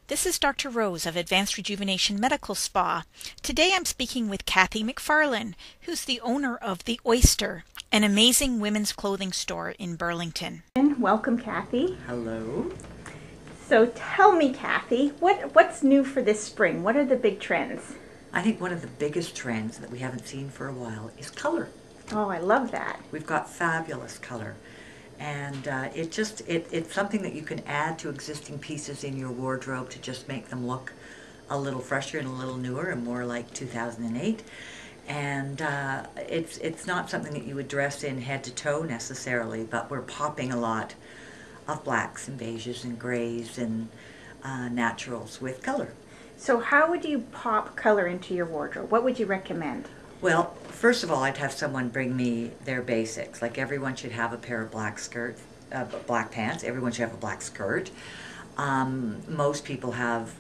This is Dr. Rose of Advanced Rejuvenation Medical Spa. Today I'm speaking with Kathy MacFarlane, who's the owner of the Oyster, an amazing women's clothing store in Burlington. Welcome, Kathy. Hello. So tell me, Kathy, what's new for this spring? What are the big trends? I think one of the biggest trends that we haven't seen for a while is color. Oh, I love that. We've got fabulous color. And it's something that you can add to existing pieces in your wardrobe to just make them look a little fresher and a little newer and more like 2008. And it's not something that you would dress in head to toe necessarily, but we're popping a lot of blacks and beiges and grays and naturals with color. So how would you pop color into your wardrobe? What would you recommend? Well, first of all, I'd have someone bring me their basics. Like everyone should have a pair of black pants. Everyone should have a black skirt. Most people have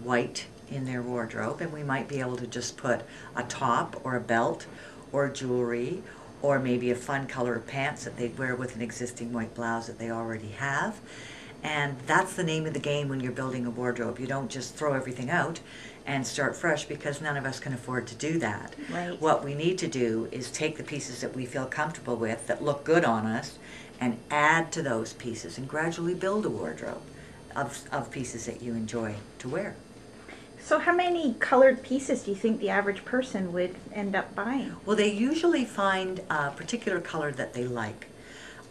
white in their wardrobe, and we might be able to just put a top or a belt or jewelry or maybe a fun color of pants that they'd wear with an existing white blouse that they already have. And that's the name of the game when you're building a wardrobe. You don't just throw everything out and start fresh, because none of us can afford to do that. Right. What we need to do is take the pieces that we feel comfortable with, that look good on us, and add to those pieces and gradually build a wardrobe of pieces that you enjoy to wear. So how many colored pieces do you think the average person would end up buying? Well, they usually find a particular color that they like.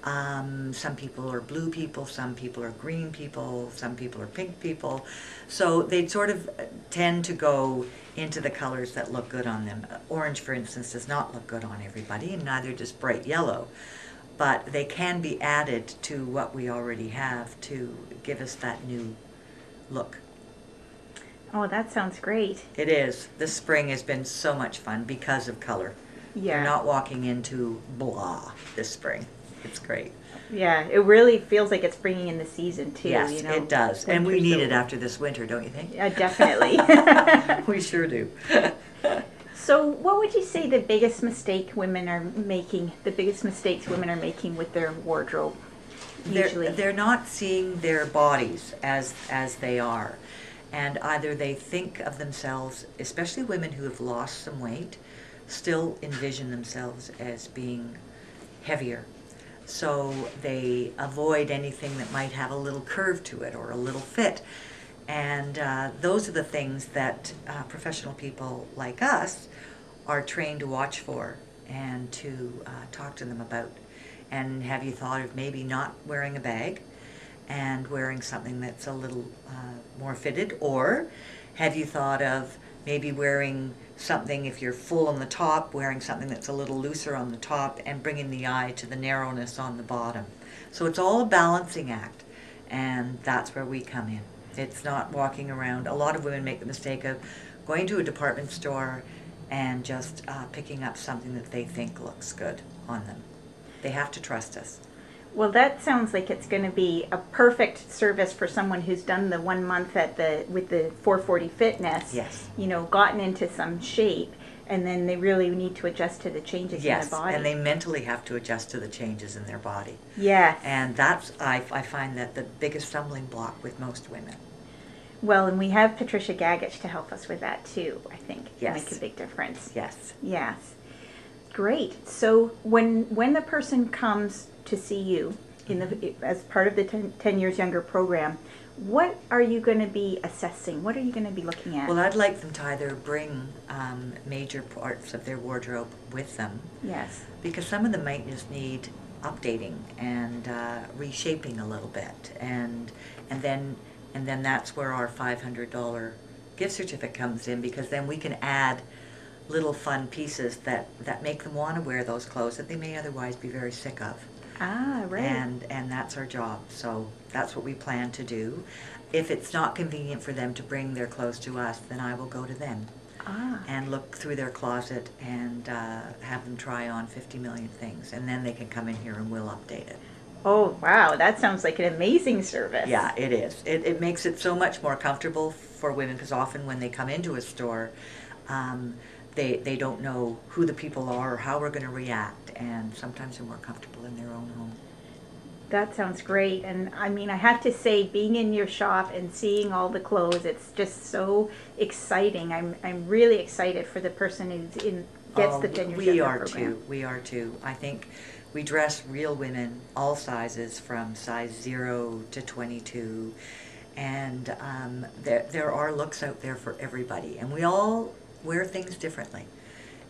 Some people are blue people, some people are green people, some people are pink people. So they sort of tend to go into the colors that look good on them. Orange, for instance, does not look good on everybody, and neither does bright yellow. But they can be added to what we already have to give us that new look. Oh, that sounds great. It is. This spring has been so much fun because of color. Yeah. You're not walking into blah this spring. It's great. Yeah, it really feels like it's bringing in the season too. Yes, you know? it does. And we need it after this winter, don't you think? Yeah, definitely. We sure do. So what would you say the biggest mistake women are making, the biggest mistakes women are making with their wardrobe usually? They're not seeing their bodies as they are. And either they think of themselves, especially women who have lost some weight, still envision themselves as being heavier. So they avoid anything that might have a little curve to it or a little fit. And those are the things that professional people like us are trained to watch for and to talk to them about. And have you thought of maybe not wearing a bag and wearing something that's a little more fitted? Or have you thought of maybe wearing something, if you're full on the top, wearing something that's a little looser on the top and bringing the eye to the narrowness on the bottom? So it's all a balancing act, and that's where we come in. It's not walking around. A lot of women make the mistake of going to a department store and just picking up something that they think looks good on them. They have to trust us. Well, that sounds like it's going to be a perfect service for someone who's done the 1 month with the 440 Fitness. Yes. You know, gotten into some shape, and then they really need to adjust to the changes in their body. Yes, and they mentally have to adjust to the changes in their body. Yes. And that's, I find that the biggest stumbling block with most women. Well, and we have Patricia Gagich to help us with that too, I think. Yes. Make a big difference. Yes. Yes. Great. So when the person comes to see you as part of the 10 Years Younger program, what are you going to be assessing? What are you going to be looking at? Well, I'd like them to either bring major parts of their wardrobe with them. Yes. Because some of them might just need updating and reshaping a little bit, and then that's where our $500 gift certificate comes in, because then we can add little fun pieces that make them want to wear those clothes that they may otherwise be very sick of. Ah, right. And that's our job. So that's what we plan to do. If it's not convenient for them to bring their clothes to us, then I will go to them and look through their closet and have them try on 50 million things. And then they can come in here and we'll update it. Oh, wow. That sounds like an amazing service. Yeah, it is. It makes it so much more comfortable for women, because often when they come into a store, they don't know who the people are or how we're going to react, and sometimes they're more comfortable in their own home. That sounds great. And I mean, I have to say, being in your shop and seeing all the clothes, it's just so exciting. I'm really excited for the person who's gets the 10 years we younger are program. too. We are too. I think we dress real women, all sizes, from size 0 to 22. And there are looks out there for everybody. And we all wear things differently.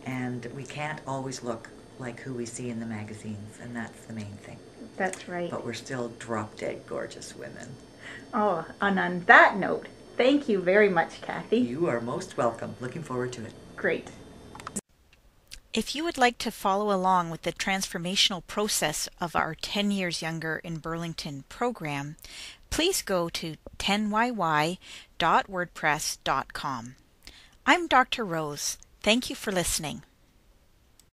And we can't always look like who we see in the magazines, and that's the main thing. That's right. But we're still drop-dead gorgeous women. Oh, and on that note, thank you very much, Kathy. You are most welcome. Looking forward to it. Great. If you would like to follow along with the transformational process of our 10 Years Younger in Burlington program, please go to 10yy.wordpress.com. I'm Dr. Rose. Thank you for listening.